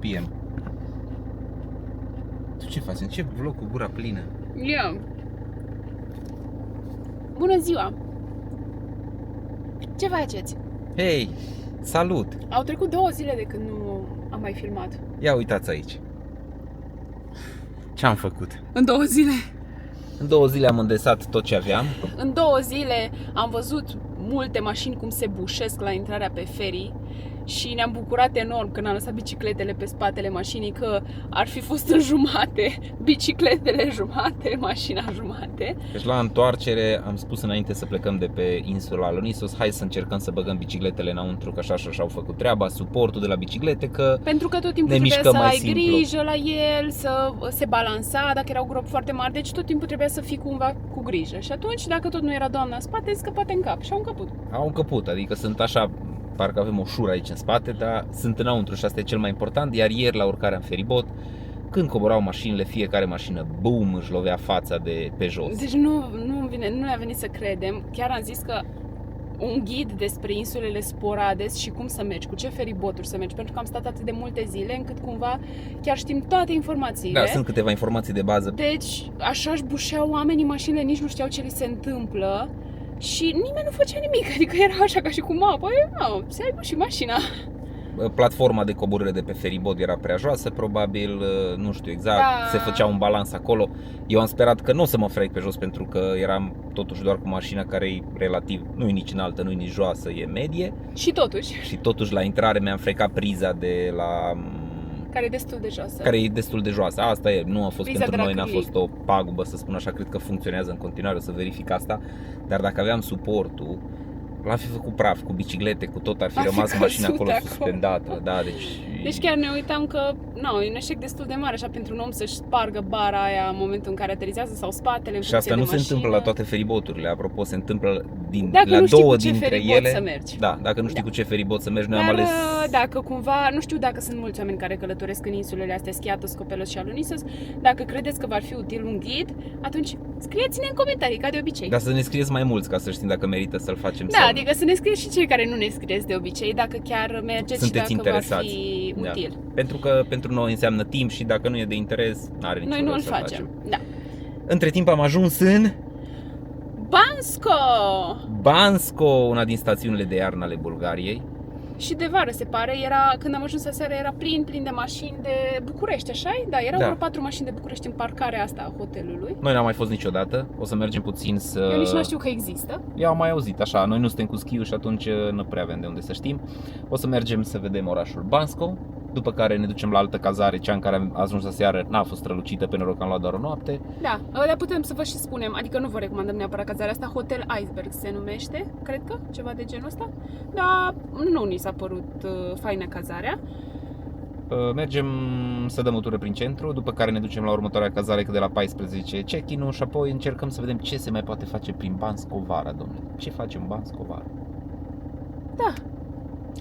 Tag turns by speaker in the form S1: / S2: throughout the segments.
S1: PM. Tu ce faci? Încep vlog cu gura plină.
S2: Ia. Bună ziua! Ce faceți?
S1: Hei, salut!
S2: Au trecut 2 zile de când nu am mai filmat.
S1: Ia uitați aici. Ce-am făcut?
S2: În 2 zile?
S1: În 2 zile am îndesat tot ce aveam.
S2: În 2 zile am văzut multe mașini cum se bușesc la intrarea pe ferii și ne-am bucurat enorm când am lăsat bicicletele pe spatele mașinii, că ar fi fost în jumate, bicicletele jumate, mașina jumate.
S1: Deci la întoarcere am spus înainte să plecăm de pe insula Lonisos, hai să încercăm să băgăm bicicletele înăuntru, că așa și așa au făcut treaba, suportul de la biciclete, că
S2: pentru că tot timpul
S1: ne
S2: trebuia
S1: mișcăm
S2: să
S1: mai
S2: ai
S1: simplu.
S2: grijă la el, să se balansa dacă erau gropi foarte mari, deci tot timpul trebuia să fii cumva cu grijă. Și atunci, dacă tot nu era doamna în spate, zic că poate în cap și au încăput.
S1: Au încăput, adică sunt așa, parcă avem o șură aici în spate, dar sunt înăuntru și asta e cel mai important. Iar ieri la urcarea în feribot, când coborau mașinile, fiecare mașină, boom, își lovea fața de pe jos.
S2: Deci nu ne-a venit să credem. Chiar am zis că un ghid despre insulele Sporades și cum să mergi, cu ce feriboturi să mergi, pentru că am stat atât de multe zile încât cumva chiar știm toate informațiile.
S1: Da, sunt câteva informații de bază.
S2: Deci așa își bușeau oamenii mașinile, nici nu știau ce li se întâmplă și nimeni nu făcea nimic, adică era așa ca și cum, se ai bușit mașina.
S1: Platforma de coborâre de pe feribot era prea joasă, probabil, nu știu exact,
S2: Da.
S1: se făcea un balans acolo. Eu am sperat că nu o să mă frec pe jos, pentru că eram totuși doar cu mașina care e relativ, nu e nici înaltă, nu e nici joasă, e medie.
S2: Și totuși,
S1: Și totuși la intrare mi-am frecat priza de la...
S2: care e destul de josă.
S1: care e destul de joasă. Asta e, nu a fost
S2: Priza
S1: pentru
S2: de la
S1: noi, n-a
S2: acrylic.
S1: fost o pagubă, să spun așa, cred că funcționează în continuare, o să verific asta. Dar dacă aveam suportul, l-am fi făcut praf, cu biciclete, cu tot, ar fi
S2: Ar fi
S1: rămas mașina
S2: căzut
S1: acolo
S2: acolo.
S1: suspendată. Da,
S2: Deci chiar ne uitam că, e un eșec destul de mare așa pentru un om să-și spargă bara aia în momentul în care aterizează sau spatele în
S1: Și asta
S2: funcție
S1: nu
S2: de
S1: se
S2: mașină.
S1: întâmplă la toate feriboturile, apropo, se întâmplă
S2: Dacă
S1: la
S2: nu știi
S1: două
S2: cu ce
S1: dintre
S2: feribot
S1: ele.
S2: să mergi.
S1: Da, dacă nu știi
S2: Da.
S1: cu ce feribot să mergi, noi
S2: Dar
S1: am ales.
S2: dacă cumva, nu știu dacă sunt mulți oameni care călătoresc în insulele astea, Skiathos, Skopelos și Alonisos, dacă credeți că v-ar fi util un ghid, atunci scrieți-ne în comentarii, ca de obicei.
S1: Dar să ne scrieți mai mulți ca să știm dacă merită să-l facem
S2: Da,
S1: sau nu.
S2: adică să ne scrieți și cei care nu ne scrieți de obicei, dacă chiar mergeți
S1: Sunteți
S2: și dacă
S1: interesați.
S2: va fi
S1: Da.
S2: util.
S1: Pentru că pentru noi înseamnă timp și dacă nu e de interes, n-are niciun
S2: Noi nu
S1: rost
S2: îl
S1: să-l
S2: facem. Da.
S1: Între timp am ajuns în
S2: Bansko!
S1: Bansko, una din stațiunile de iarnă ale Bulgariei.
S2: Și de vară, se pare, când am ajuns aseară, era plin de mașini de București, așa-i? Da, erau
S1: Da.
S2: vreo 4 mașini de București în parcarea asta a hotelului.
S1: Noi n-am mai fost niciodată, o să mergem puțin să...
S2: Eu nici nu știu că există.
S1: Eu am mai auzit așa, noi nu suntem cu schiul și atunci nu prea avem de unde să știm. O să mergem să vedem orașul Bansko, după care ne ducem la altă cazare, cea în care am ajuns aseară n-a fost strălucită, pe noroc am luat doar o noapte.
S2: Da, dar putem să vă și spunem, adică nu vă recomandăm neapărat cazarea asta, Hotel Iceberg se numește, cred că, ceva de genul ăsta. Dar nu ni s-a părut faină cazarea.
S1: Mergem să dăm o tură prin centru, după care ne ducem la următoarea cazare, că de la 14 check-in-ul, și apoi încercăm să vedem ce se mai poate face prin Bansko vara, domnule. Ce facem Bansko vara?
S2: Da.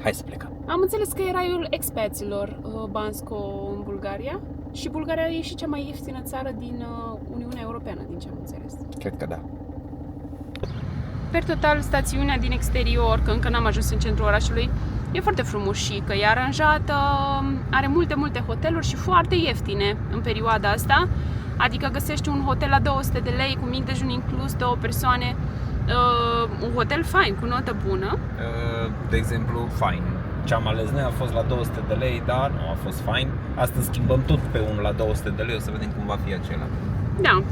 S1: Hai să plecăm.
S2: Am înțeles că e raiul expaților Bansko în Bulgaria și Bulgaria e și cea mai ieftină țară din Uniunea Europeană, din ce am înțeles.
S1: Cred că da.
S2: Per total, stațiunea din exterior, că încă n-am ajuns în centrul orașului, e foarte frumușică, e aranjată, are multe hoteluri și foarte ieftine în perioada asta. Adică găsești un hotel la 200 de lei cu mic dejun inclus, 2 persoane, un hotel fain, cu notă bună.
S1: De exemplu, fain. Ce am ales noi a fost la 200 de lei, dar nu a fost fain. Astăzi schimbăm tot pe unul la 200 de lei, o să vedem cum va fi acela.
S2: Da.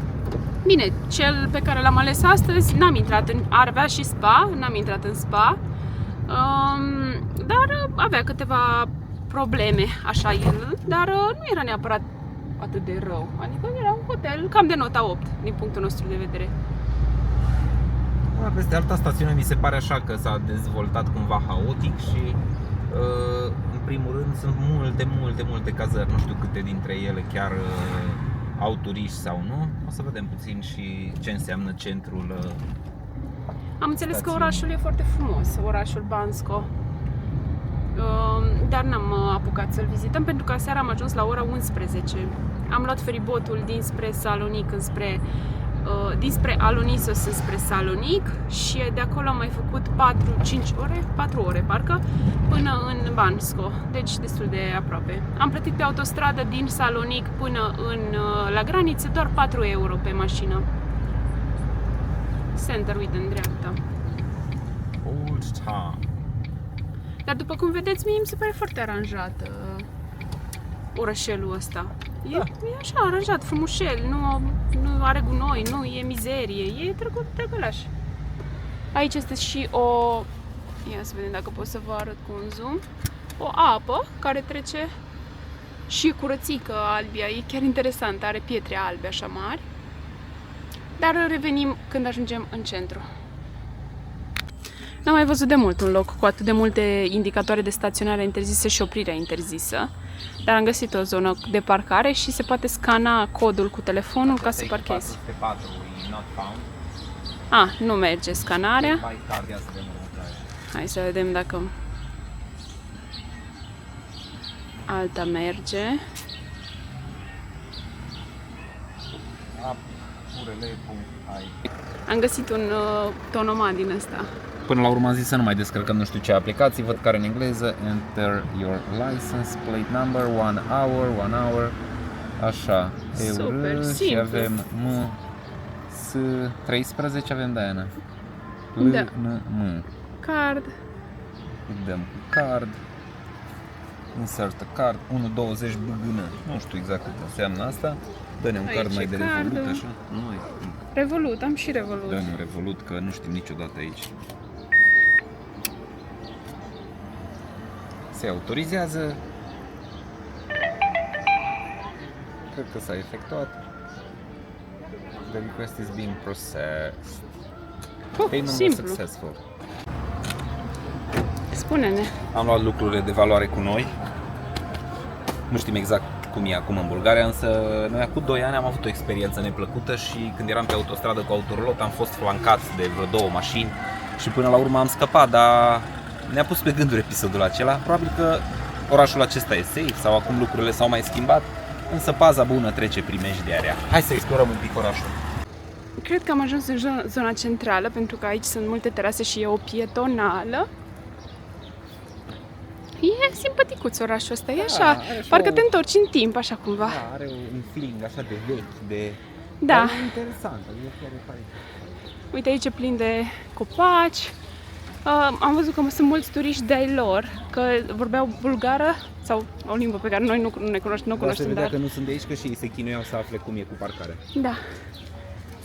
S2: Bine, cel pe care l-am ales astăzi, ar avea și spa, n-am intrat în spa, dar avea câteva probleme, așa el, dar nu era neapărat atât de rău. Adică era un hotel cam de nota 8, din punctul nostru de vedere.
S1: Una peste alta, stațiunea mi se pare așa că s-a dezvoltat cumva haotic și în primul rând sunt multe cazări, nu știu câte dintre ele chiar au turiști sau nu. O să vedem puțin și ce înseamnă centrul.
S2: Am înțeles că
S1: stațiunii.
S2: orașul e foarte frumos, orașul Bansko, dar n-am apucat să-l vizităm pentru că aseară am ajuns la ora 11. Am luat feribotul dinspre Salonic înspre dinspre Alonisos spre Salonic și de acolo am mai făcut 4 ore parcă, până în Bansko, deci destul de aproape. Am plătit pe autostradă din Salonic până la graniță doar 4 euro pe mașină. Center, uite, în dreapta.
S1: Old Town.
S2: Dar după cum vedeți, mie mi se pare foarte aranjat orășelul ăsta. E așa aranjat, frumușel, nu are gunoi, nu e mizerie, e drăgălaș. Aici este și o... Ia să vedem dacă pot să vă arăt cu un zoom. O apă care trece și curățică albia, e chiar interesant, are pietre albe așa mari. Dar revenim când ajungem în centru. N-am mai văzut de mult un loc cu atât de multe indicatoare de staționare interzise și oprirea interzisă. Dar am găsit o zonă de parcare și se poate scana codul cu telefonul ca să parchezi.
S1: 404 e not found.
S2: Nu merge scanarea.
S1: By card, ia să vedem următoarea.
S2: Hai să vedem dacă alta merge. Am găsit un tonomat din ăsta.
S1: Până la urmă am zis să nu mai descărcăm nu știu ce aplicații, văd care în engleză. Enter your license plate number, 1 hour, așa.
S2: Super
S1: și
S2: simplu.
S1: avem S13 avem Diana.
S2: Da.
S1: M.
S2: Card.
S1: Îi dăm cu card. Insert a card 1.20 BGN. Nu știu exact cât înseamnă asta. Dă-ne un
S2: Aici
S1: card mai de
S2: e
S1: Revolut,
S2: cardul.
S1: așa? Nu ai.
S2: Revolut, am și Revolut.
S1: Dă-ne un Revolut, că nu știm niciodată aici. Se autorizează. Cred că s-a efectuat. The request is being processed. Payment was
S2: Simplu.
S1: successful.
S2: Spune-ne.
S1: Am luat lucrurile de valoare cu noi. Nu știm exact cum e acum în Bulgaria, însă noi acum 2 ani am avut o experiență neplăcută și când eram pe autostradă cu autorolot am fost flancați de vreo 2 mașini și până la urmă am scăpat, dar ne-a pus pe gânduri episodul acela. Probabil că orașul acesta e safe sau acum lucrurile s-au mai schimbat, însă paza bună trece primejdiarea. Hai să explorăm un pic orașul.
S2: Cred că am ajuns în zona centrală, pentru că aici sunt multe terase și e o pietonală. E simpaticuț orașul ăsta, e așa,
S1: are așa
S2: parcă
S1: o-
S2: te întorci în timp, așa cumva.
S1: Da, are un feeling așa de vechi, de...
S2: Da.
S1: E interesant, adică chiar e fain.
S2: Uite, aici e plin de copaci. Am văzut că sunt mulți turiști de-ai lor, că vorbeau bulgară sau o limbă pe care noi nu ne cunoaștem,
S1: Dar se
S2: cunoaștem,
S1: vedea
S2: dar...
S1: că nu sunt de aici, că și ei se chinuiau să afle cum e cu parcarea.
S2: Da.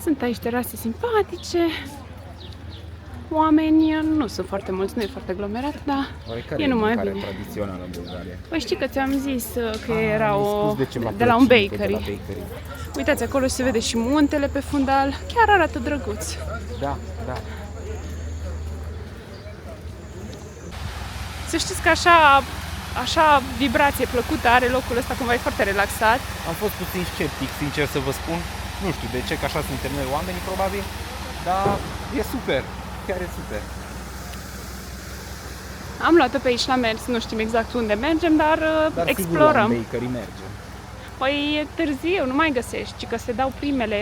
S2: Sunt aici terase simpatice. Oameni nu sunt foarte mulți, nu e foarte aglomerat, dar
S1: Oarecare
S2: e numai
S1: mâncare
S2: bine.
S1: tradițională în Bulgaria.
S2: Păi știi că ți-am zis că era
S1: Mi-ai
S2: o...
S1: spus de ceva
S2: de la un
S1: plăcinte
S2: bakery.
S1: de la bakery.
S2: Uitați, acolo se vede și muntele pe fundal. Chiar arată drăguț.
S1: Da, da.
S2: Să știți că așa vibrație plăcută are locul ăsta, cumva e foarte relaxat.
S1: Am fost puțin sceptic, sincer să vă spun. Nu știu de ce, că așa suntem noi oamenii, probabil. Dar e super, chiar e super.
S2: Am luat-o pe aici la mers, nu știm exact unde mergem, dar,
S1: Dar
S2: explorăm.
S1: sigur la bakery merge.
S2: Păi e târziu, nu mai găsești, ci că se dau primele,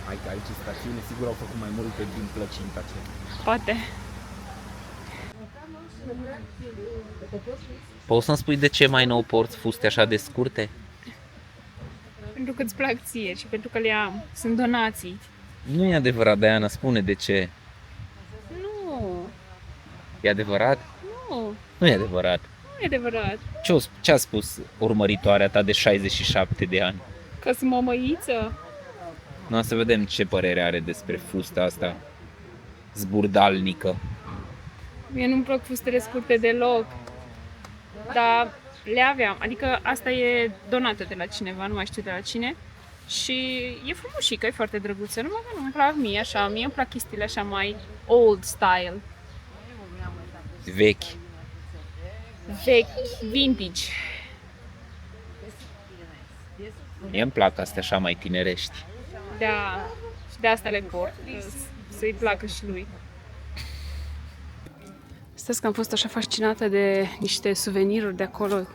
S1: Hai că aici stațiune, sigur au făcut mai multe din plăcinta aceea.
S2: poate.
S1: Poți să-mi spui de ce mai nou porți fuste așa de scurte?
S2: Pentru că îți plac ție și pentru că le am. Sunt donații.
S1: Nu e adevărat, Diana, spune de ce.
S2: Nu,
S1: E adevărat?
S2: nu,
S1: Nu e adevărat.
S2: nu e adevărat.
S1: Ce a spus urmăritoarea ta de 67 de ani?
S2: Că sunt mămăiță.
S1: Nu, să vedem ce părere are despre fusta asta zburdalnică.
S2: Mie nu-mi plac fustele scurte deloc. Dar le aveam. Adică asta e donată de la cineva, nu mai știu de la cine. Și e frumușică, e foarte drăguță. Numai că nu-mi plac mie așa. Mie îmi plac chestiile așa mai old style.
S1: Vechi.
S2: Vechi, vintage.
S1: Mie îmi plac astea așa mai tinerești.
S2: Da, și de asta le port. Să-i placă și lui. Stați că am fost așa fascinată de niște suveniruri de acolo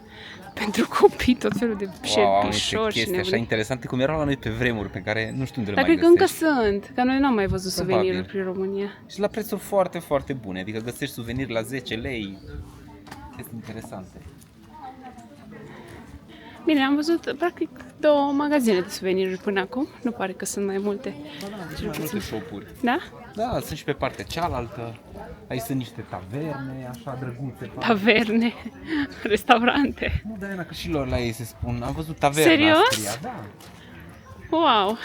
S2: pentru copii, tot felul de șerpișori și
S1: chestii așa
S2: nebunii.
S1: interesante cum erau la noi pe vremuri, pe care nu știu unde le
S2: Dar
S1: mai
S2: cred că încă
S1: găsești.
S2: sunt, că noi n-am mai văzut
S1: Probabil.
S2: suveniruri prin România.
S1: Și la prețuri foarte, foarte bune, adică găsești suveniri la 10 lei. Este interesante.
S2: Bine, am văzut practic 2 magazine de suveniruri până acum, nu pare că sunt mai multe.
S1: Sunt mai multe shop-uri.
S2: Da?
S1: Da, sunt și pe partea cealaltă. Aici sunt niște taverne, așa drăguțe.
S2: Taverne, restaurante.
S1: Nu, Diana, că și lor la ei se spun. Am văzut taverna.
S2: Serios?
S1: Scria, da.
S2: Wow!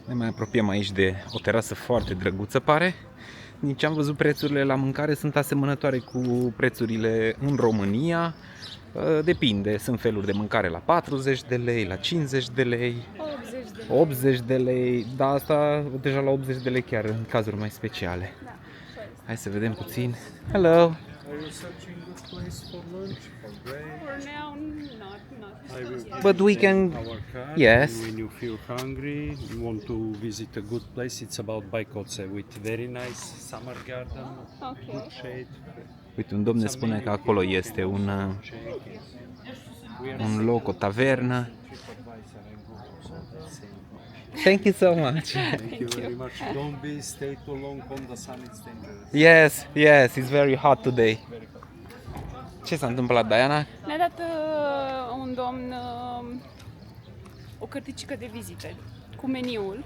S1: Ne mai apropiem aici de o terasă foarte drăguță, pare. Din ce am văzut, prețurile la mâncare sunt asemănătoare cu prețurile în România. Depinde, sunt feluri de mâncare la 40 de lei, la 50 de lei, 80 de lei, dar asta deja la 80 de lei chiar în cazuri mai speciale. Hai să vedem puțin. Hello!
S3: Are you searching good place for lunch, for break?
S2: For now, not.
S3: I will give
S1: But we
S3: you
S1: can-
S3: our card.
S1: yes.
S3: And when you feel hungry, you want to visit a good place, it's about Baicoțe with very nice summer garden,
S2: Ok.
S3: good shade.
S1: Uite, un domn ne spune că acolo este un loc, o tavernă. Thank you so much.
S3: Thank you very much. Don't stay too long on the sun, it's dangerous.
S1: Yes, it's very hot today. Ce s-a întâmplat, Diana?
S2: Ne-a dat un domn o cărticică de vizită cu meniul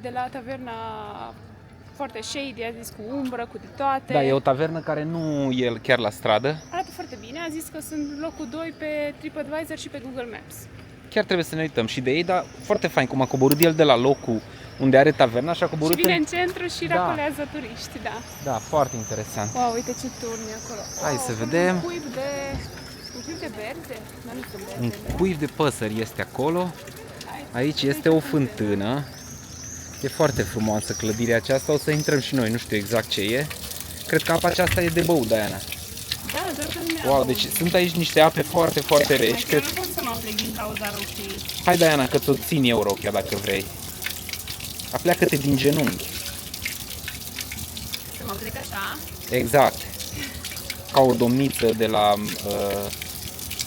S2: de la taverna foarte shady, a zis cu umbră, cu de toate.
S1: Da, e o tavernă care nu e chiar la stradă.
S2: Arată foarte bine, a zis că sunt locul 2 pe TripAdvisor și pe Google Maps.
S1: Chiar trebuie să ne uităm și de ei, dar foarte fain cum a coborât el de la locul unde are taverna și a
S2: Și
S1: coborât
S2: vine în centru și
S1: Da.
S2: racolează turiști, da.
S1: Da, foarte interesant.
S2: Wow, uite ce turni acolo.
S1: Hai
S2: Wow,
S1: să
S2: cum
S1: vedem.
S2: Un cuib de berze? Dar nu sunt
S1: Un
S2: berze.
S1: cuib de păsări este acolo. Aici este o fântână. E foarte frumoasă clădirea aceasta. O să intrăm și noi, nu știu exact ce e. Cred că apa aceasta e de băut, Diana.
S2: Da, doar că nu mi-a
S1: Wow, deci sunt aici niște ape foarte, foarte reci.
S2: Eu nu pot să mă plec din cauza roșii.
S1: Hai, Diana, că ți-o țin eu rochia dacă vrei. Apleacă-te din genunchi.
S2: Să mă plec așa.
S1: Exact. Ca o domniță de la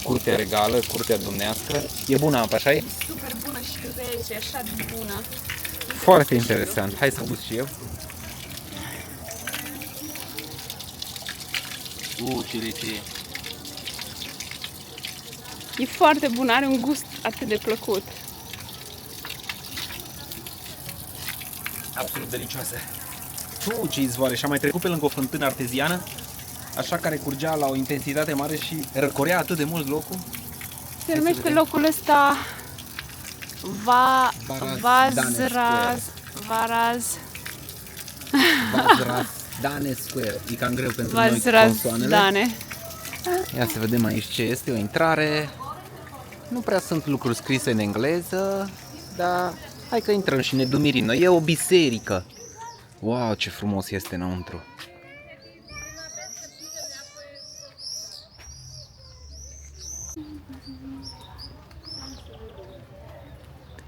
S1: curtea regală, curtea domnească. E bună apa, așa e?
S2: Super bună și rece, așa de bună.
S1: Foarte interesant. Hai să gust și eu. Ce rece e.
S2: E foarte bună, are un gust atât de plăcut.
S1: Absolut delicioasă. Ce izvoare. Și am mai trecut pe lângă o fântână arteziană, așa, care curgea la o intensitate mare și răcorea atât de mult locul.
S2: Se numește
S1: vedem.
S2: locul ăsta Varaz
S1: Dane Square. E cam greu pentru noi consoanele.
S2: Dane.
S1: Ia să vedem aici ce este, o intrare. Nu prea sunt lucruri scrise în engleză, dar hai că intrăm și ne dumirim. E o biserică. Wow, ce frumos este înăuntru.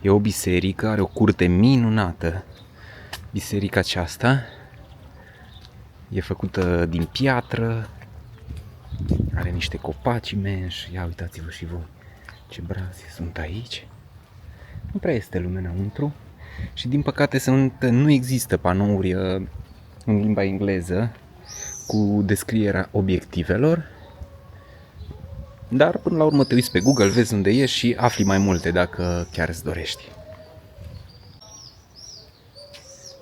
S1: E o biserică, are o curte minunată. Biserica aceasta e făcută din piatră, are niște copaci imensi. Ia uitați-vă și voi ce brazi sunt aici. Nu prea este lume înăuntru și din păcate nu există panouri în limba engleză cu descrierea obiectivelor. Dar până la urmă te uiți pe Google, vezi unde ești și afli mai multe dacă chiar îți dorești.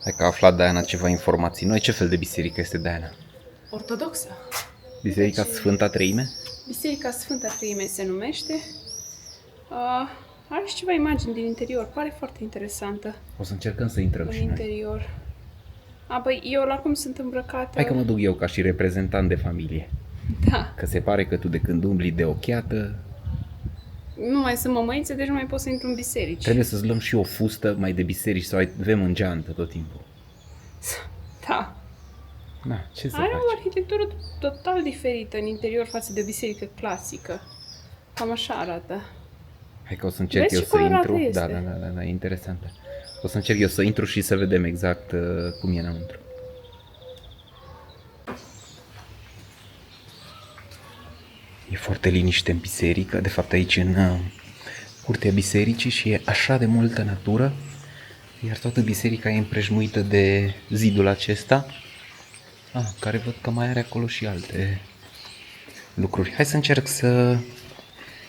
S1: Hai că a aflat Diana ceva informații noi. Ce fel de biserică este, Diana?
S2: Ortodoxă.
S1: Biserica Sfânta Treime?
S2: Biserica Sfânta Treime se numește. Are și ceva imagini din interior, pare foarte interesantă.
S1: O să încercăm să intrăm
S2: În
S1: și noi.
S2: interior. Păi eu la cum sunt îmbrăcată.
S1: Hai că mă duc eu ca și reprezentant de familie.
S2: Da.
S1: Că se pare că tu de când umbli de ochiată,
S2: Nu mai sunt mămăițe, deci nu mai pot să intru în biserici.
S1: trebuie să-ți luăm și o fustă mai de biserici sau avem în geantă tot timpul.
S2: Da.
S1: Na, ce să
S2: Are o
S1: faci?
S2: arhitectură total diferită în interior față de o biserică clasică. Cam așa arată.
S1: Hai că o să încerc
S2: Vezi
S1: eu
S2: ce
S1: să
S2: colorată
S1: intru.
S2: este?
S1: Da, e interesantă. O să încerc eu să intru și să vedem exact cum e înăuntru. E foarte liniște în biserică, de fapt aici în curtea bisericii și e așa de multă natură, iar toată biserica e împrejmuită de zidul acesta, care văd că mai are acolo și alte lucruri. Hai să încerc să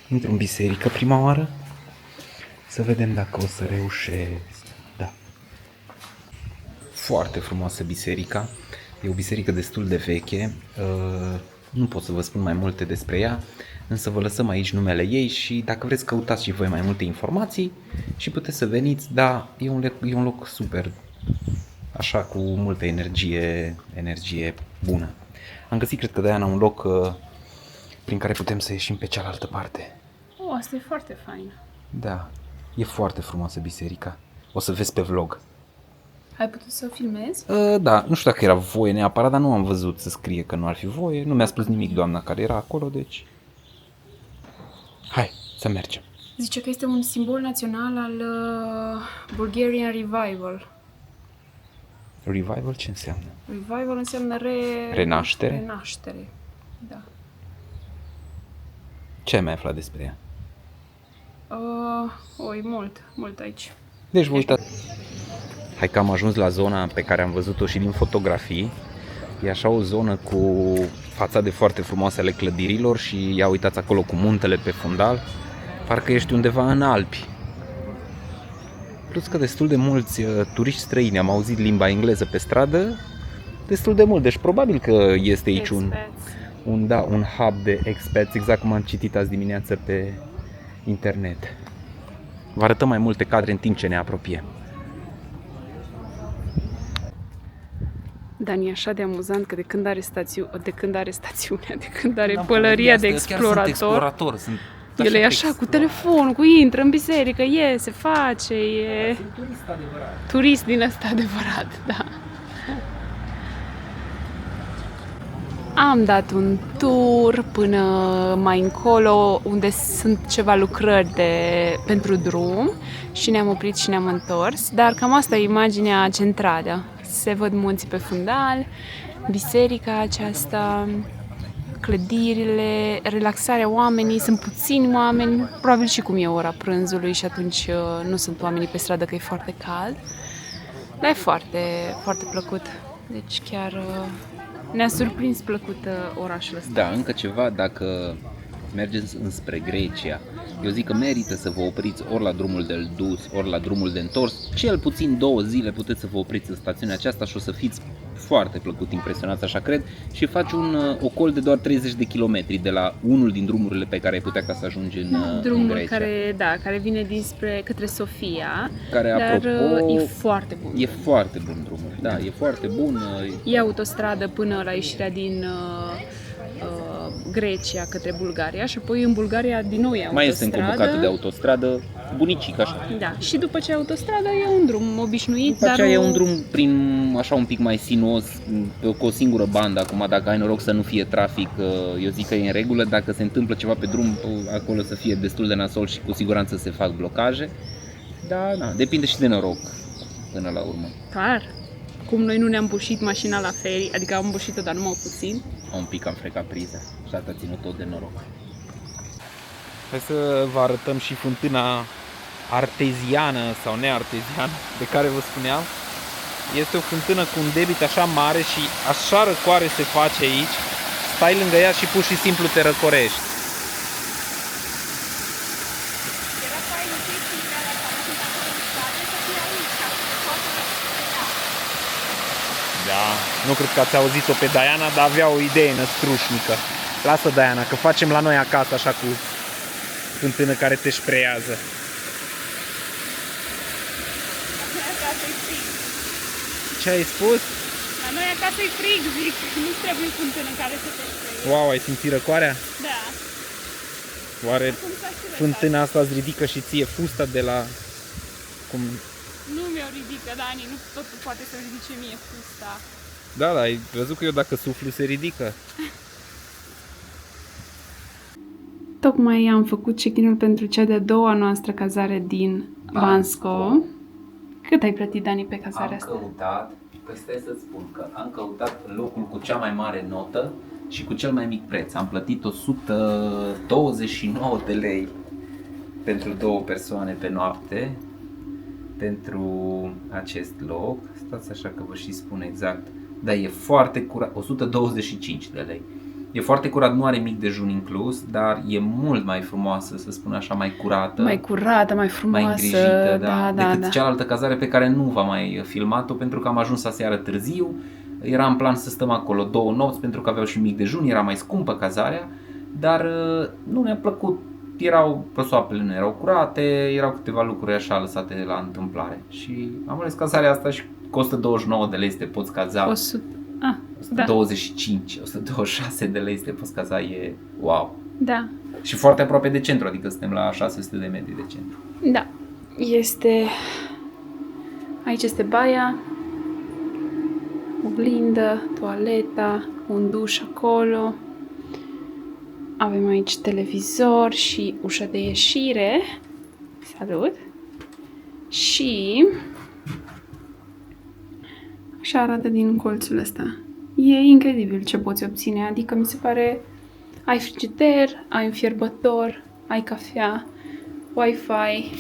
S1: intru în biserică prima oară, să vedem dacă o să reușesc. Da. Foarte frumoasă biserica, e o biserică destul de veche, nu pot să vă spun mai multe despre ea, însă vă lăsăm aici numele ei și dacă vreți căutați și voi mai multe informații și puteți să veniți, da, e un loc super, așa cu multă energie bună. Am găsit, cred că, Diana, un loc prin care putem să ieșim pe cealaltă parte.
S2: Asta e foarte fain.
S1: Da, e foarte frumoasă biserica, o să vezi pe vlog.
S2: Ai putut să o filmezi?
S1: Da, nu știu dacă era voie neapărat, dar nu am văzut să scrie că nu ar fi voie, nu mi-a spus nimic doamna care era acolo, deci... Hai, să mergem.
S2: Zice că este un simbol național al Bulgarian Revival.
S1: Revival ce înseamnă?
S2: Revival înseamnă
S1: Renaștere?
S2: Renaștere, da.
S1: Ce ai mai aflat despre ea?
S2: E mult aici.
S1: Deci vă uitați. Hai că am ajuns la zona pe care am văzut-o și din fotografii. E așa o zonă cu fațade foarte frumoase ale clădirilor și ia uitați acolo cu muntele pe fundal. Parcă ești undeva în Alpi. Plus că destul de mulți turiști străini, am auzit limba engleză pe stradă, destul de mult, deci probabil că este aici un hub de expats, exact cum am citit azi dimineață pe internet. Vă arătăm mai multe cadre în timp ce ne apropiem.
S2: Dani, e așa de amuzant că de când are pălăria de explorator, el e așa cu telefonul, intră în biserică, se face, e turist din ăsta adevărat, da. Am dat un tour până mai încolo, unde sunt ceva lucrări pentru drum și ne-am oprit și ne-am întors, dar cam asta e imaginea centrală. Se văd munții pe fundal, biserica aceasta, clădirile, relaxarea oamenii, sunt puțini oameni, probabil și cum e ora prânzului și atunci nu sunt oamenii pe stradă că e foarte cald, dar e foarte, foarte plăcut. Deci chiar ne-a surprins plăcut orașul ăsta.
S1: Da, încă ceva, dacă mergeți înspre Grecia, eu zic că merită să vă opriți ori la drumul de dus, ori la drumul de întors. Cel puțin 2 zile puteți să vă opriți în stațiunea aceasta și o să fiți foarte plăcut impresionați, așa cred, și faci un ocol de doar 30 de kilometri de la unul din drumurile pe care ai putea ca să ajungi în Grecia.
S2: Care vine către Sofia,
S1: care,
S2: dar
S1: apropo,
S2: e foarte bun.
S1: E foarte bun drumul, da, e foarte bun.
S2: E autostradă până la ieșirea din Grecia către Bulgaria și apoi în Bulgaria din nou e autostradă.
S1: Mai este încă o bucată de autostradă, bunicic așa.
S2: Da, și după ce autostradă e un drum obișnuit,
S1: după aceea e un drum prin așa un pic mai sinuos, cu o singură bandă. Acum dacă ai noroc să nu fie trafic, eu zic că e în regulă. Dacă se întâmplă ceva pe drum, acolo să fie destul de nasol și cu siguranță se fac blocaje. Da, depinde și de noroc până la urmă.
S2: Clar. Cum noi nu ne-am bușit mașina la ferii, adică am bușit-o, dar numai puțin.
S1: Un pic am frecat priza și atât a ținut tot de noroc. Hai să vă arătăm și fântâna arteziană sau nearteziană de care vă spuneam. Este o fântână cu un debit așa mare și așa răcoare se face aici. Stai lângă ea și pur și simplu te răcorești. Da, nu cred că ați auzit-o pe Diana, dar avea o idee năstrușnică. Lasă, Diana, că facem la noi acasă așa cu fântână care te șpreiază.
S2: La noi acasă e frig.
S1: Ce ai spus?
S2: La noi acasă e frig, zic. Nu trebuie fântână care să te șpreie.
S1: Wow, ai simțit răcoarea?
S2: Da.
S1: Oare fântâna asta îți ridică și ție fusta de la... Cum...
S2: Nu mi-o ridică, Dani, nu totul poate să ridice mie fusta.
S1: Da, ai văzut că eu dacă suflu se ridică.
S2: Tocmai am făcut check-in-ul pentru cea de-a doua noastră cazare din Bansko. Cât ai plătit, Dani, pe cazarea asta?
S1: Am căutat, păi stai să-ți spun că am căutat locul cu cea mai mare notă și cu cel mai mic preț. Am plătit 129 de lei pentru 2 persoane pe noapte pentru acest loc. Stați așa că vă și spun exact. Dar e foarte curat, 125 de lei. E foarte curat, nu are mic dejun inclus, dar e mult mai frumoasă, să spun așa, mai curată.
S2: Mai curată, mai frumoasă.
S1: Mai îngrijită,
S2: da,
S1: decât cealaltă cazare pe care nu v-am mai filmat-o, pentru că am ajuns aseară târziu. Era în plan să stăm acolo 2 nopți pentru că aveau și mic dejun, era mai scumpă cazarea, dar nu ne-a plăcut. Păsoapele nu erau curate, erau câteva lucruri așa lăsate la întâmplare. Și am ales cazarea asta și costă 29 de lei să te poți caza. 125, 126 de lei să te poți caza, e wow.
S2: Da.
S1: Și foarte aproape de centru, adică suntem la 600 de metri de centru.
S2: Da. Aici este baia, oglindă, toaleta, un duș acolo. Avem aici televizor și ușa de ieșire. Salut! Și așa arată din colțul ăsta. E incredibil ce poți obține, adică mi se pare ai frigider, ai un fierbător, ai cafea, Wi-Fi.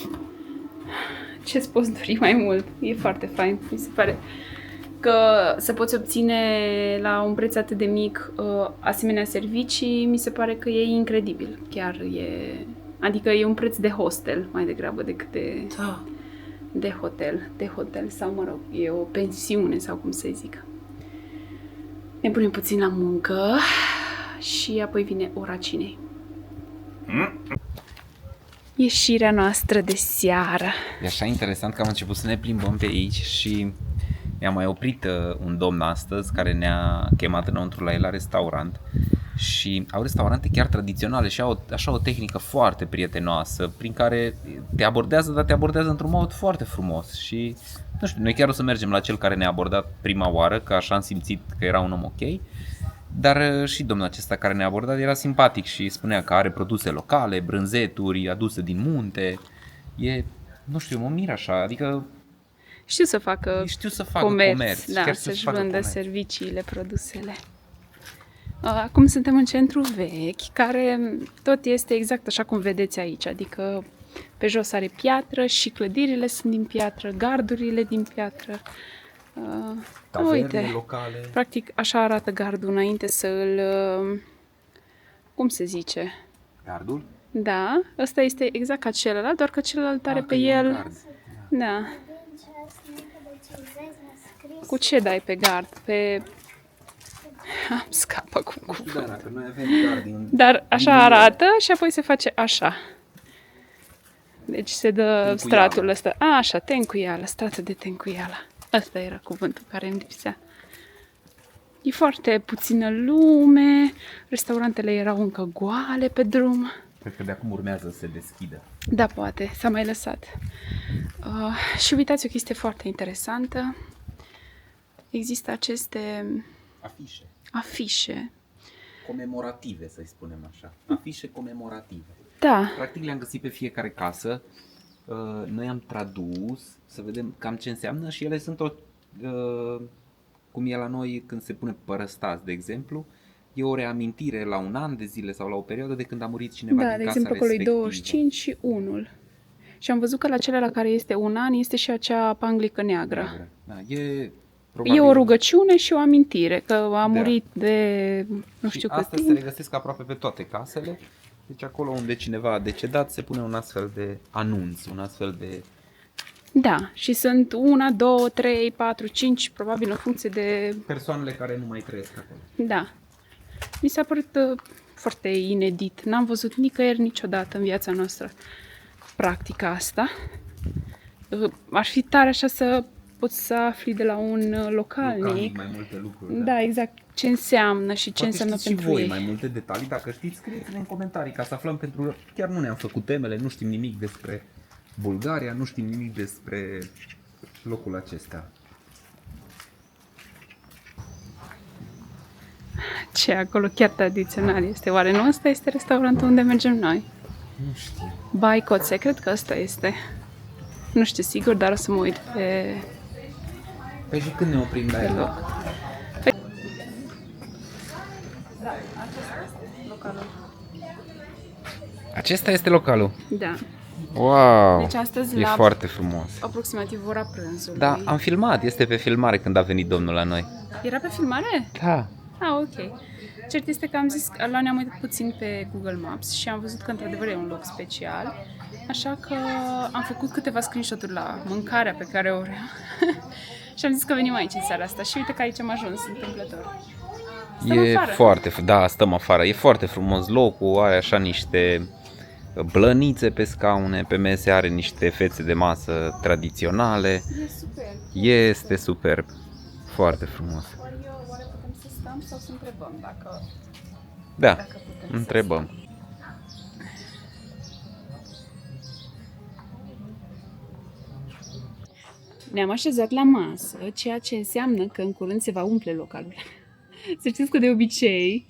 S2: Ce-ți poți dori mai mult? E foarte fain, mi se pare că să poți obține la un preț atât de mic asemenea servicii, mi se pare că e incredibil. Chiar e... Adică e un preț de hostel mai degrabă decât de hotel sau, mă rog, e o pensiune sau cum să zic. Ne punem puțin la muncă și apoi vine ora cinei. Ieșirea noastră de seară.
S1: E așa interesant că am început să ne plimbăm pe aici și mi-a mai oprit un domn astăzi care ne-a chemat înăuntru la el la restaurant. Și au restaurante chiar tradiționale și au așa o tehnică foarte prietenoasă prin care te abordează, dar te abordează într-un mod foarte frumos. Și nu știu, noi chiar o să mergem la cel care ne-a abordat prima oară, că așa am simțit că era un om ok. Dar și domnul acesta care ne-a abordat era simpatic și spunea că are produse locale, brânzeturi aduse din munte. Nu știu, mă mir așa, adică
S2: știu să facă comerț, da, să-și vândă serviciile, produsele. Acum suntem în centru vechi, care tot este exact așa cum vedeți aici, adică pe jos are piatră și clădirile sunt din piatră, gardurile din piatră.
S1: Taverne locale.
S2: Practic așa arată gardul înainte să îl... cum se zice?
S1: Gardul?
S2: Da, ăsta este exact ca celălalt, doar că celălalt are pe el... Da. Cu ce dai pe gard? Scapă cu cuvânt.
S1: Da, că noi avem gard
S2: dar așa arată și apoi se face așa. Deci se dă stratul ăsta. Așa, tencuială, stratul de tencuială. Ăsta era cuvântul care îmi lipsea. E foarte puțină lume, restaurantele erau încă goale pe drum.
S1: Cred că de acum urmează să se deschidă.
S2: Da, poate, s-a mai lăsat. Și uitați o chestie foarte interesantă. Există aceste afișe
S1: comemorative, să-i spunem așa. Afișe comemorative.
S2: Da.
S1: Practic le-am găsit pe fiecare casă. Noi am tradus să vedem cam ce înseamnă și ele sunt cum e la noi când se pune părăstați, de exemplu. E o reamintire la un an de zile sau la o perioadă de când a murit cineva din casa respectivă. Da, de exemplu, acolo e 25
S2: și 1. Și am văzut că la cele la care este un an este și acea panglică neagră.
S1: Da,
S2: e o rugăciune și o amintire că a murit de nu știu cât timp.
S1: Astea se regăsesc aproape pe toate casele. Deci acolo unde cineva a decedat se pune un astfel de anunț, un astfel de...
S2: Da, și sunt 1, 2, 3, 4, 5, probabil în funcție de...
S1: persoanele care nu mai trăiesc acolo.
S2: Da. Mi s-a părut foarte inedit. N-am văzut nicăieri niciodată în viața noastră practica asta. Ar fi tare așa să poți să afli de la un localnic
S1: mai multe lucruri.
S2: Da, exact. Ce înseamnă și ce înseamnă pentru
S1: voi
S2: ei.
S1: Mai multe detalii, dacă știți, scrieți-ne în comentarii ca să aflăm, pentru că chiar nu ne-am făcut temele, nu știm nimic despre Bulgaria, nu știm nimic despre locul acesta.
S2: Ce acolo chiar tradițional este? Oare nu ăsta este restaurantul unde mergem noi?
S1: Nu știu.
S2: Baicoțe, cred că ăsta este. Nu știu sigur, dar o să mă uit pe...
S1: Păi și când ne oprim la el?
S2: Păi...
S1: Acesta este localul.
S2: Da.
S1: Wow!
S2: Deci astăzi
S1: E
S2: la
S1: foarte frumos.
S2: aproximativ ora prânzului.
S1: Da, am filmat, este pe filmare când a venit domnul la noi.
S2: Era pe filmare?
S1: Da.
S2: Ah, ok. Cert este că am zis, ne-am uitat puțin pe Google Maps și am văzut că într-adevăr e un loc special. Așa că am făcut câteva screenshot-uri la mâncarea pe care o vreau. Și am zis că venim aici în seara asta. Și uite că aici am ajuns întâmplător. Stăm afară.
S1: Foarte, da, stăm afară. E foarte frumos locul, are așa niște blănițe pe scaune, pe mese are niște fețe de masă tradiționale.
S2: E super.
S1: Este superb. Foarte frumos.
S2: Oare putem să stăm sau să întrebăm dacă
S1: Da,
S2: putem să
S1: întrebăm.
S2: Ne-am așezat la masă, ceea ce înseamnă că în curând se va umple localul. Să știți că de obicei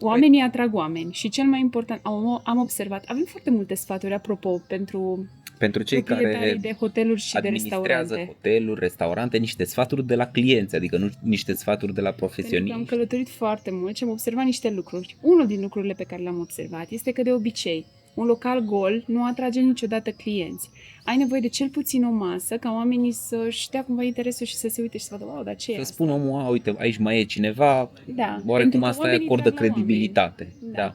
S2: oamenii atrag oameni și cel mai important, am observat, avem foarte multe sfaturi, apropo, pentru
S1: cei
S2: proprietarii
S1: care
S2: de hoteluri și de
S1: administrează
S2: restaurante.
S1: hoteluri, restaurante, niște sfaturi de la clienți, adică nu niște sfaturi de la
S2: Pentru că am
S1: profesioniști.
S2: călătorit foarte mult și am observat niște lucruri. Unul din lucrurile pe care le-am observat este că de obicei un local gol nu atrage niciodată clienți. Ai nevoie de cel puțin o masă ca oamenii să-și dea cumva interesul și să se uite și să vadă, wow, dar ce e
S1: Să
S2: asta?
S1: spună omul, uite, aici mai e cineva,
S2: Da,
S1: oarecum
S2: pentru că
S1: asta îi
S2: oamenii
S1: acordă
S2: trag la
S1: credibilitate.
S2: oameni.
S1: Da.
S2: Da.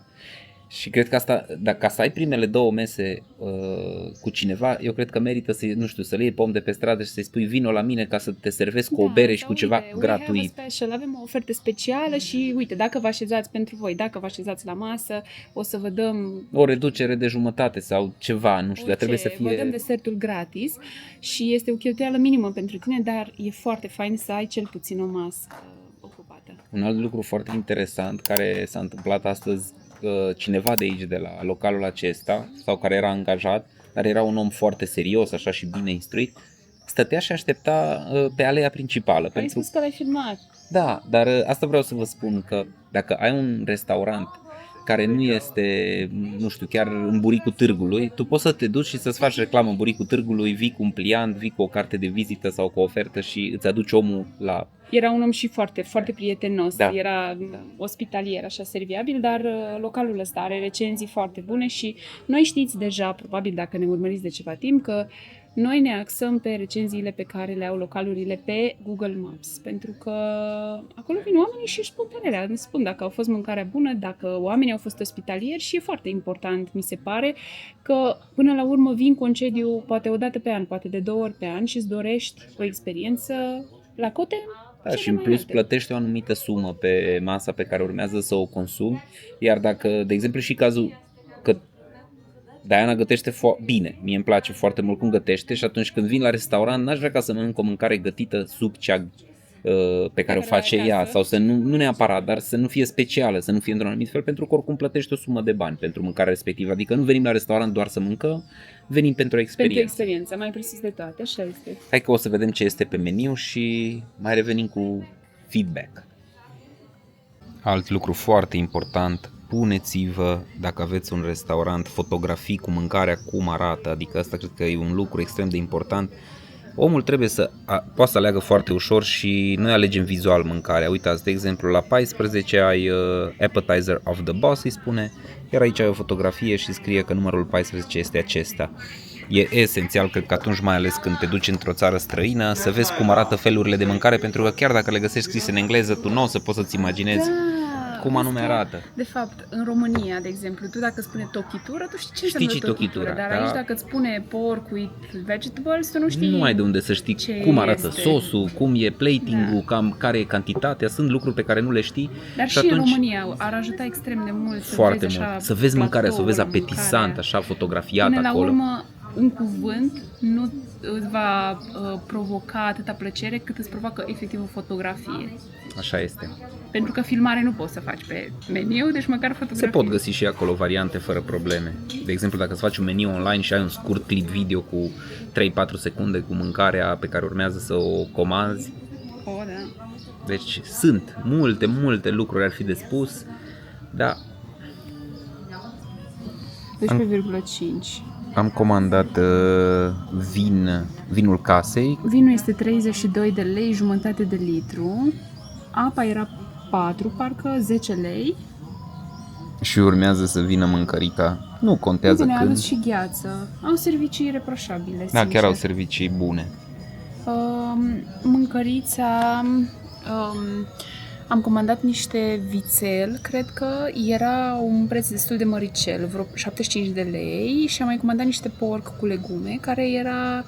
S1: Și cred că asta, dacă să ai primele două mese cu cineva, eu cred că merită să, nu știu, să le iei pe om de pe stradă și să-i spui vino la mine ca să te servesc cu o bere și
S2: sau
S1: cu ceva
S2: uite, we have
S1: gratuit.
S2: a special, avem o ofertă specială și uite, dacă vă așezați pentru voi, dacă vă așezați la masă, o să vă dăm
S1: O reducere de jumătate sau ceva, nu știu, dar trebuie să
S2: vă dăm
S1: fie...
S2: desertul gratis și este o cheltuială minimă pentru tine, dar e foarte fain să ai cel puțin o masă ocupată.
S1: Un alt lucru foarte interesant care s-a întâmplat astăzi, cineva de aici, de la localul acesta, sau care era angajat, dar era un om foarte serios, așa și bine instruit, stătea și aștepta pe alea principală.
S2: Ai spus că l-ai filmat.
S1: Da, dar asta vreau să vă spun, că dacă ai un restaurant care nu este, nu știu, chiar în buricul târgului, tu poți să te duci și să-ți faci reclamă în buricul târgului, vii cu un pliant, vii cu o carte de vizită sau cu o ofertă și îți aduci omul la...
S2: Era un om și foarte, foarte prietenos,
S1: Da.
S2: era ospitalier, așa serviabil, dar localul ăsta are recenzii foarte bune și noi știți deja, probabil dacă ne urmăriți de ceva timp, că noi ne axăm pe recenziile pe care le au localurile pe Google Maps, pentru că acolo vin oamenii și își spun părerea, îmi spun dacă au fost mâncarea bună, dacă oamenii au fost ospitalieri și e foarte important, mi se pare, că până la urmă vin concediu poate o dată pe an, poate de 2 ori pe an și îți dorești o experiență la cote.
S1: Da, și în plus plătești o anumită sumă pe masa pe care urmează să o consumi, iar dacă, de exemplu, și cazul că Diana gătește bine, mie îmi place foarte mult cum gătește și atunci când vin la restaurant n-aș vrea ca să mănânc o mâncare gătită sub cea pe care o face ea sau să nu neapărat, dar să nu fie specială, să nu fie într-un anumit fel, pentru că oricum plătești o sumă de bani pentru mâncarea respectivă, adică nu venim la restaurant doar să mâncăm, venim pentru o experiență.
S2: Pentru experiență, mai precis de toate, așa este.
S1: Hai că o să vedem ce este pe meniu și mai revenim cu feedback. Alt lucru foarte important, puneți-vă, dacă aveți un restaurant, fotografii cu mâncarea, cum arată, adică asta cred că e un lucru extrem de important. Omul trebuie să poate să aleagă foarte ușor și noi alegem vizual mâncarea. Uitați, de exemplu, la 14 ai appetizer of the boss, îi spune, iar aici ai o fotografie și scrie că numărul 14 este acesta. E esențial, cred că atunci, mai ales când te duci într-o țară străină, să vezi cum arată felurile de mâncare, pentru că chiar dacă le găsești scrise în engleză, tu nu o să poți să-ți imaginezi cum anume arată.
S2: De fapt, în România, de exemplu, tu dacă spune tochitură, tu știi ce înseamnă
S1: tochitură,
S2: dar
S1: da.
S2: aici dacă îți spune pork with vegetables, tu nu știi.
S1: Nu ai de unde să știi cum arată sosul, cum e plating-ul, cam care e cantitatea, sunt lucruri pe care nu le știi.
S2: Dar și în România ar ajuta extrem de mult
S1: foarte mult. Să vezi mâncarea, să o vezi apetisant, așa fotografiat acolo.
S2: Până la urmă, un cuvânt nu îți va provoca atâta plăcere cât îți provoacă efectiv o fotografie.
S1: Așa este.
S2: Pentru că filmare nu poți să faci pe meniu, deci măcar fotografie.
S1: Se pot găsi și acolo variante fără probleme. De exemplu, dacă îți faci un meniu online și ai un scurt clip video cu 3-4 secunde cu mâncarea pe care urmează să o comanzi.
S2: Da.
S1: Deci sunt multe lucruri ar fi de spus, dar
S2: 12,5.
S1: Am comandat vinul casei.
S2: Vinul este 32 de lei, jumătate de litru. Apa era 4, parcă 10 lei.
S1: Și urmează să vină mâncărica. Nu contează
S2: Bine, a
S1: când.
S2: adus și gheață. Au servicii ireproșabile,
S1: Da,
S2: sincer.
S1: chiar au servicii bune.
S2: Mâncărița... am comandat niște vițel, cred că era un preț destul de măricel, vreo 75 de lei, și am mai comandat niște porc cu legume, care era...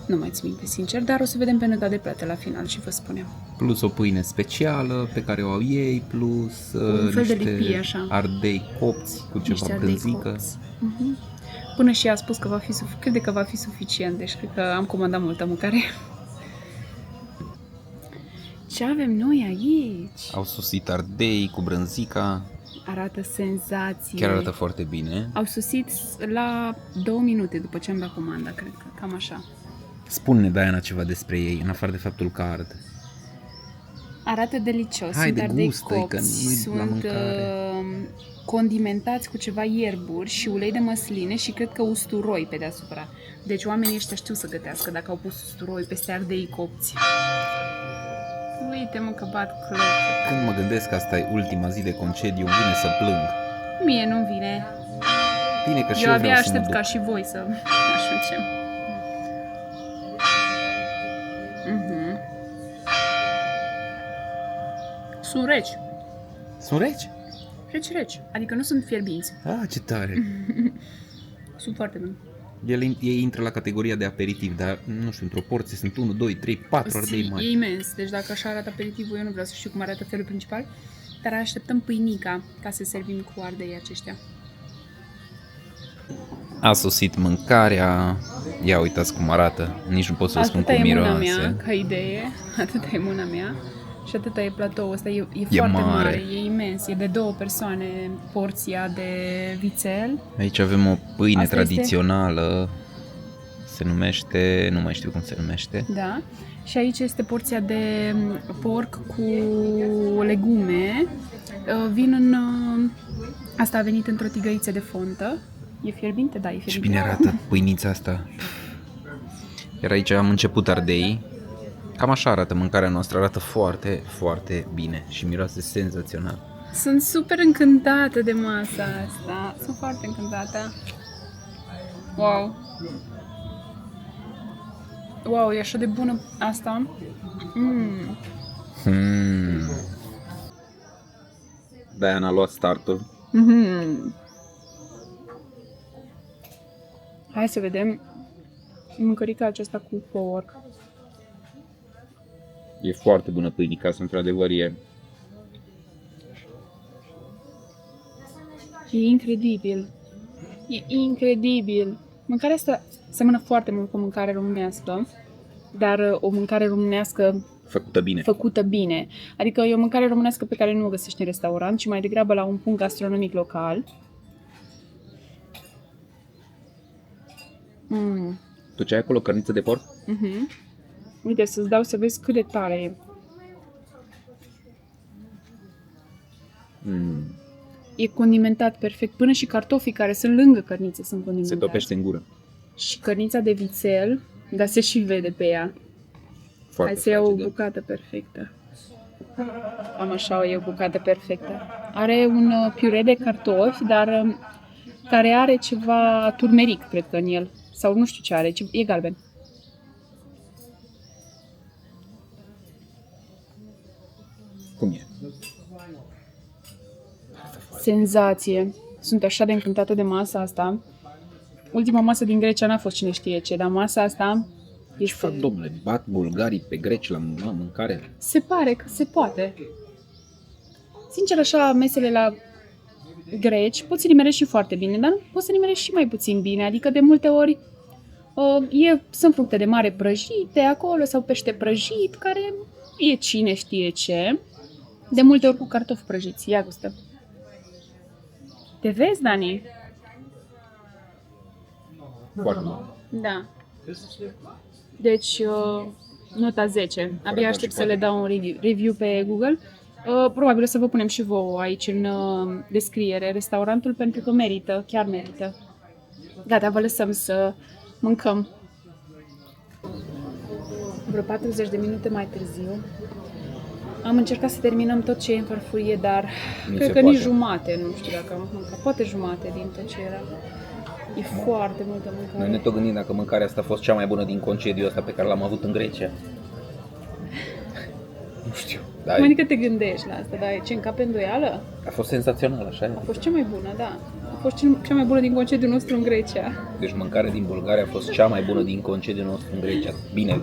S2: Nu mai țin minte, sincer, dar o să vedem pe nota de plată la final și vă spunem.
S1: Plus o pâine specială pe care o au ei, plus
S2: Un fel de
S1: niște
S2: lipie, așa.
S1: ardei copți cu ceva
S2: Niște ardei
S1: brânzică.
S2: copți. Până și ea a spus că va fi crede că va fi suficient, deci cred că am comandat multă mâncare. Ce avem noi aici?
S1: Au sosit ardei cu brânzica.
S2: Arată senzație.
S1: Chiar arată foarte bine.
S2: Au sosit la 2 minute după ce am dat comanda, cred că, cam așa.
S1: Spune-ne, Diana, ceva despre ei, în afară de faptul că ard.
S2: Arată delicios,
S1: Hai,
S2: sunt ardei
S1: degustă-i, că
S2: copți,
S1: nu-i la
S2: sunt
S1: mâncare.
S2: condimentați cu ceva ierburi și ulei de măsline și cred că usturoi pe deasupra. Deci oamenii ăștia știu să gătească dacă au pus usturoi peste ardei copți. Uite mă că bat cloc.
S1: Când mă gândesc că asta e ultima zi de concediu, îmi vine să plâng.
S2: Mie nu vine.
S1: Bine că și
S2: Eu
S1: eu
S2: abia
S1: vreau să mă
S2: aștept
S1: duc.
S2: ca și voi să ajungem. Sunt reci.
S1: Sunt reci?
S2: Reci. Adică nu sunt fierbinți.
S1: Ah, ce tare!
S2: Sunt foarte buni.
S1: Ei intră la categoria de aperitiv, dar nu știu, într-o porție sunt 1, 2, 3, 4 ardei
S2: E
S1: mari.
S2: imens. Deci dacă așa arată aperitivul, eu nu vreau să știu cum arată felul principal. Dar așteptăm pâinica ca să servim cu ardei aceștia.
S1: A sosit mâncarea. Ia uitați cum arată. Nici nu pot să vă spun
S2: Atâta
S1: cum
S2: e mâna
S1: miroase.
S2: mea, ca idee. Atâta e mâna mea. Și atâta e platoul ăsta. E foarte
S1: mare.
S2: mare, e imens. E de 2 persoane porția de vițel.
S1: Aici avem o pâine
S2: Asta
S1: tradițională. Se numește, nu mai știu cum se numește.
S2: Da. Și aici este porția de porc cu legume. Vin în... Asta a venit într-o tigăiță de fontă. E fierbinte? Da, e fierbinte.
S1: Și bine arată pâinița asta. Iar aici am început ardei. Cam așa arată mâncarea noastră. Arată foarte, foarte bine și miroase senzațional.
S2: Sunt super încântată de masa asta. Sunt foarte încântată. Wow. Wow, e așa de bună asta.
S1: Diana a luat startul.
S2: Hai să vedem mâncărica aceasta cu porc.
S1: E foarte bună pâinica asta, într-adevăr e.
S2: E incredibil. E incredibil. Mâncarea asta seamănă foarte mult cu mâncare românească, dar o mâncare românească
S1: Făcută bine.
S2: făcută bine. Adică e o mâncare românească pe care nu o găsești în restaurant, ci mai degrabă la un punct gastronomic local.
S1: Tu ce ai acolo? Cărniță de porc?
S2: Uite, să-ți dau să vezi cât de tare e. E condimentat perfect. Până și cartofii care sunt lângă cărniță sunt
S1: Se
S2: condimentați.
S1: topește în gură.
S2: Și cărnița de vițel, dar se și vede pe ea.
S1: Foarte
S2: Hai să iau o
S1: fragedă.
S2: bucată perfectă. Am așa, e o bucată perfectă. Are un piure de cartofi, dar care are ceva turmeric, cred că, în el. Sau nu știu ce are, e galben.
S1: Cum e?
S2: Senzație. Sunt așa de încântată de masa asta. Ultima masă din Grecia n-a fost cine știe ce, dar masa asta
S1: Ce fac, domnule? Bat bulgarii pe greci la mâncare?
S2: se pare că se poate. Sincer, așa, mesele la greci poți să nimerești și foarte bine, dar poți să nimerești și mai puțin bine. Adică de multe ori sunt fructe de mare prăjite acolo sau pește prăjit, care e cine știe ce. De multe ori cu cartofi prăjiți. Ia gustă. Te vezi, Dani?
S1: Foarte bun.
S2: Da. Deci, nota 10. Abia aștept să le dau un review pe Google. Probabil o să vă punem și vouă aici în descriere restaurantul, pentru că merită, chiar merită. Gata, vă lăsăm să mâncăm. Vreo 40 de minute mai târziu Am încercat să terminăm tot ce e în farfurie, dar
S1: Nu
S2: cred
S1: se
S2: că
S1: poate.
S2: nici jumate, nu știu dacă am mâncat. Poate jumate din tot ce era. E foarte multă
S1: Noi
S2: mâncare.
S1: ne tot gândim dacă mâncarea asta a fost cea mai bună din concediul ăsta pe care l-am avut în Grecia. Nu știu, dar
S2: Adică te gândești la asta, dar ce încap pe îndoială?
S1: a fost senzațional, așa e?
S2: A fost cea mai bună, da. A fost cea mai bună din concediul nostru în Grecia.
S1: Deci mâncarea din Bulgaria a fost cea mai bună din concediul nostru în Grecia. Bine,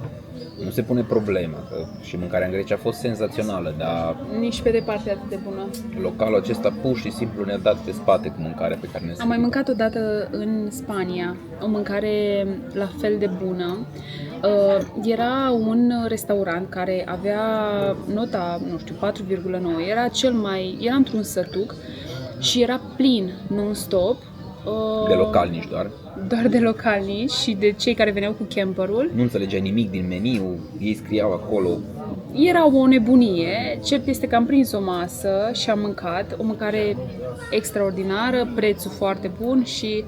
S1: nu se pune problema, că și mâncarea în Grecia a fost senzațională, dar
S2: Nici pe departe atât de bună.
S1: localul acesta pur și simplu ne-a dat pe spate cu mâncarea pe care ne-a
S2: Am mai
S1: servit.
S2: mâncat odată în Spania o mâncare la fel de bună. Era un restaurant care avea nota, nu știu, 4,9. Era într-un sătuc și era plin non-stop.
S1: De localnici doar.
S2: Doar de localnici și de cei care veneau cu camperul.
S1: Nu înțelegeai nimic din meniu, ei scriau acolo.
S2: Era o nebunie, cert este că am prins o masă și am mâncat, o mâncare extraordinară, prețul foarte bun și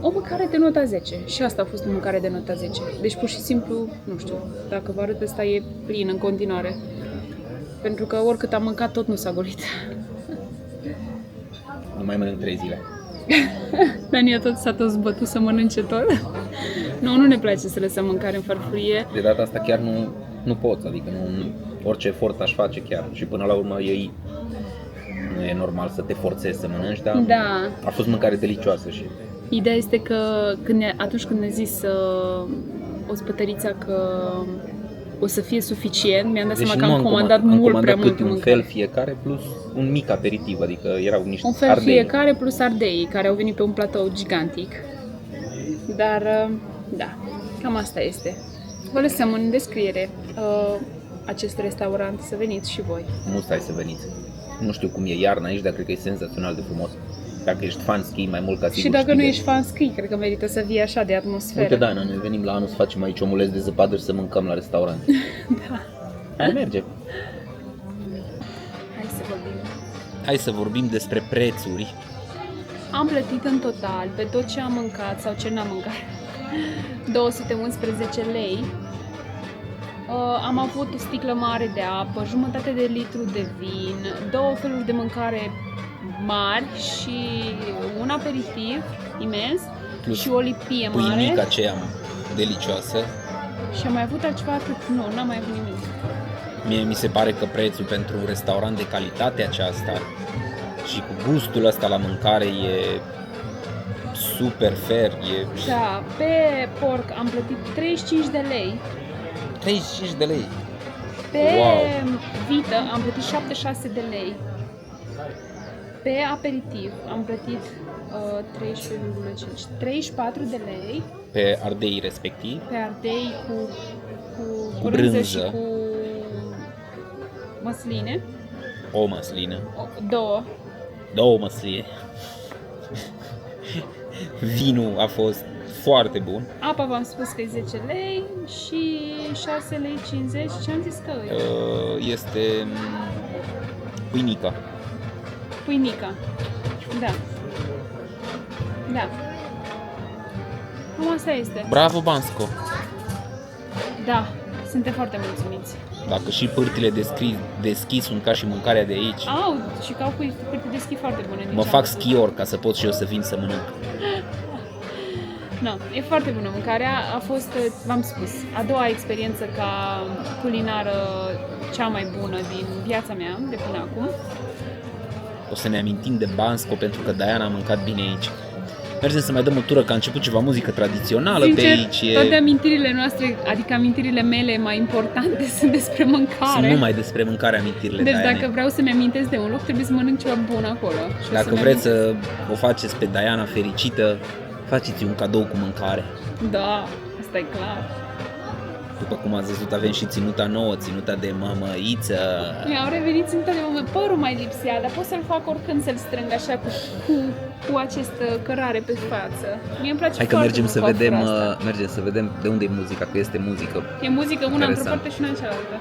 S2: o mâncare de nota 10. Și asta a fost o mâncare de nota 10. Deci pur și simplu, nu știu, dacă vă arăt, ăsta e plin în continuare. Pentru că oricât am mâncat, tot nu s-a golit.
S1: Nu mai mănânc 3 zile.
S2: Dania s-a tot zbătut să mănânce tot. Nu ne place să lăsăm mâncare în farfurie.
S1: De data asta chiar nu pot, adică orice efort aș face chiar. Și până la urmă nu e normal să te forțezi să mănânci, dar
S2: Da.
S1: a fost mâncare delicioasă și
S2: Ideea este că atunci când ne-a zis ospătărița că o să fie suficient, mi-am dat
S1: deci
S2: seama că
S1: nu
S2: am comandat
S1: am
S2: mult
S1: comandat
S2: prea
S1: câte
S2: multă
S1: un
S2: mâncare.
S1: fel fiecare plus un mic aperitiv, adică erau niște
S2: Un fel
S1: ardei.
S2: fiecare plus ardei, care au venit pe un platou gigantic. Dar, da, cam asta este. Vă lăsăm în descriere acest restaurant, să veniți și voi.
S1: Musai să veniți. Nu știu cum e iarna aici, dar cred că e senzațional de frumos. Dacă ești fan ski, mai mult ca sigur
S2: Și dacă nu
S1: știi
S2: ești fan ski, cred că merită să fii așa de atmosferă.
S1: Uite, Dana, noi venim la anul să facem aici omuleț de zăpadă și să mâncăm la restaurant.
S2: Da.
S1: Hai, merge.
S2: Hai să vorbim.
S1: Hai să vorbim despre prețuri.
S2: Am plătit în total, pe tot ce am mâncat sau ce n-am mâncat, 211 lei. Am avut o sticlă mare de apă, jumătate de litru de vin, 2 feluri de mâncare mari și un aperitiv imens
S1: Plus
S2: și o lipie mare.
S1: Pâinica aceea delicioasă.
S2: Și am mai avut altceva atât? Nu, n-am mai avut nimic.
S1: Mie mi se pare că prețul pentru un restaurant de calitate aceasta și cu gustul ăsta la mâncare e super fair, e
S2: Da, pe porc am plătit 35 de lei.
S1: 35 de lei.
S2: Pe
S1: Wow.
S2: vită am plătit 76 de lei. Pe aperitiv am plătit 13,5, 34 de lei.
S1: Pe ardei respectiv.
S2: Pe ardei cu
S1: brânză.
S2: brânză și cu măsline.
S1: O măslină.
S2: Două.
S1: Măsline. Vinul a fost foarte bun.
S2: Apa v-am spus că e 10 lei și 6 lei 50. Ce am zis că e?
S1: Este pâinica.
S2: Pâinica. Da. Da. Cam asta este.
S1: Bravo, Bansco!
S2: Da, suntem foarte mulțumiți.
S1: Dacă și pârtile de schi sunt ca și mâncarea de aici,
S2: Au, și că au pârte de schi foarte bune.
S1: mă fac schior ca să pot și eu să vin să mănânc.
S2: No, e foarte bună mâncarea. A fost, v-am spus, a doua experiență ca culinară cea mai bună din viața mea de până acum.
S1: O să ne amintim de Bansco pentru că Diana a mâncat bine aici. Mergem să mai dăm o tură, că a început ceva muzică tradițională pe aici.
S2: Toate amintirile noastre, adică amintirile mele mai importante sunt despre mâncare.
S1: Sunt numai despre mâncare amintirile
S2: Deci
S1: Dianei.
S2: dacă vreau să-mi amintesc de un loc, trebuie să mănânc ceva bun acolo. Și o
S1: Dacă
S2: să-mi
S1: vreți
S2: amintesc.
S1: să o faceți pe Diana fericită, faceți un cadou cu mâncare.
S2: Da, asta e clar.
S1: După cum ați văzut, avem și ținuta nouă, ținuta de mămăiță.
S2: Mi-au revenit întotdeauna, părul mai lipsea, dar pot să-l fac oricând, să-l strâng așa cu această cărare pe față. Mie îmi place
S1: Hai că
S2: foarte
S1: mergem
S2: mult
S1: să
S2: coafura
S1: vedem,
S2: asta.
S1: mergem să vedem de unde e muzica, că este muzică.
S2: E muzică una într-o
S1: Interesant.
S2: parte și una în cealaltă.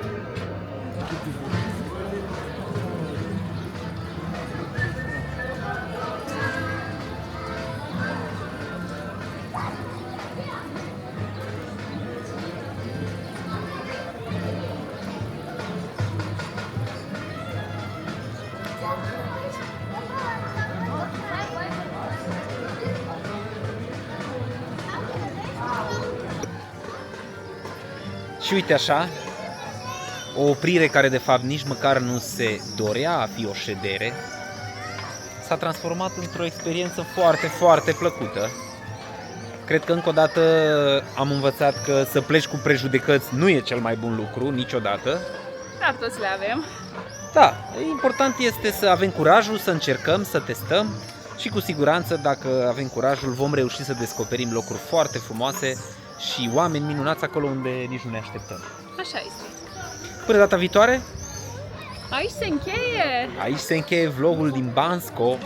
S1: Și uite așa, o oprire care de fapt nici măcar nu se dorea a fi o ședere, s-a transformat într-o experiență foarte, foarte plăcută. Cred că încă o dată am învățat că să pleci cu prejudecăți nu e cel mai bun lucru, niciodată.
S2: Dar toți le avem.
S1: Da, important este să avem curajul, să încercăm, să testăm și cu siguranță, dacă avem curajul, vom reuși să descoperim locuri foarte frumoase și oameni minunați acolo unde nici nu ne așteptăm.
S2: Așa este.
S1: Până data viitoare,
S2: Aici se încheie!
S1: aici se încheie vlogul din Bansko,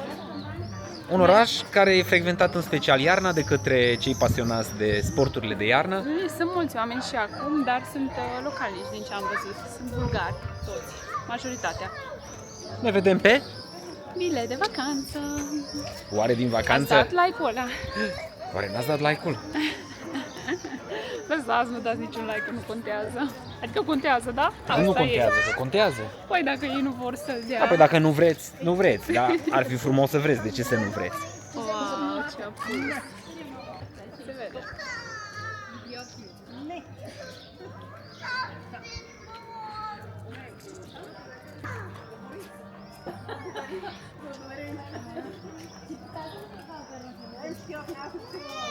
S1: un oraș care e frecventat în special iarna de către cei pasionați de sporturile de iarnă.
S2: Sunt mulți oameni și acum, dar sunt localnici din ce am văzut. Sunt bulgari, toți, majoritatea.
S1: Ne vedem pe
S2: Bile de vacanță!
S1: oare din
S2: Ați
S1: vacanță?
S2: dat like-ul ăla?
S1: Oare n-ați dat like-ul?
S2: Lăsați, nu dați niciun like, că nu contează. Adică contează, da?
S1: Nu contează, că contează.
S2: Păi dacă ei nu vor să-l dea...
S1: Da, păi dacă nu vreți, nu vreți, dar ar fi frumos să vreți, de ce să nu vreți?
S2: Wow, ce apus! Se vede.
S4: Let's go.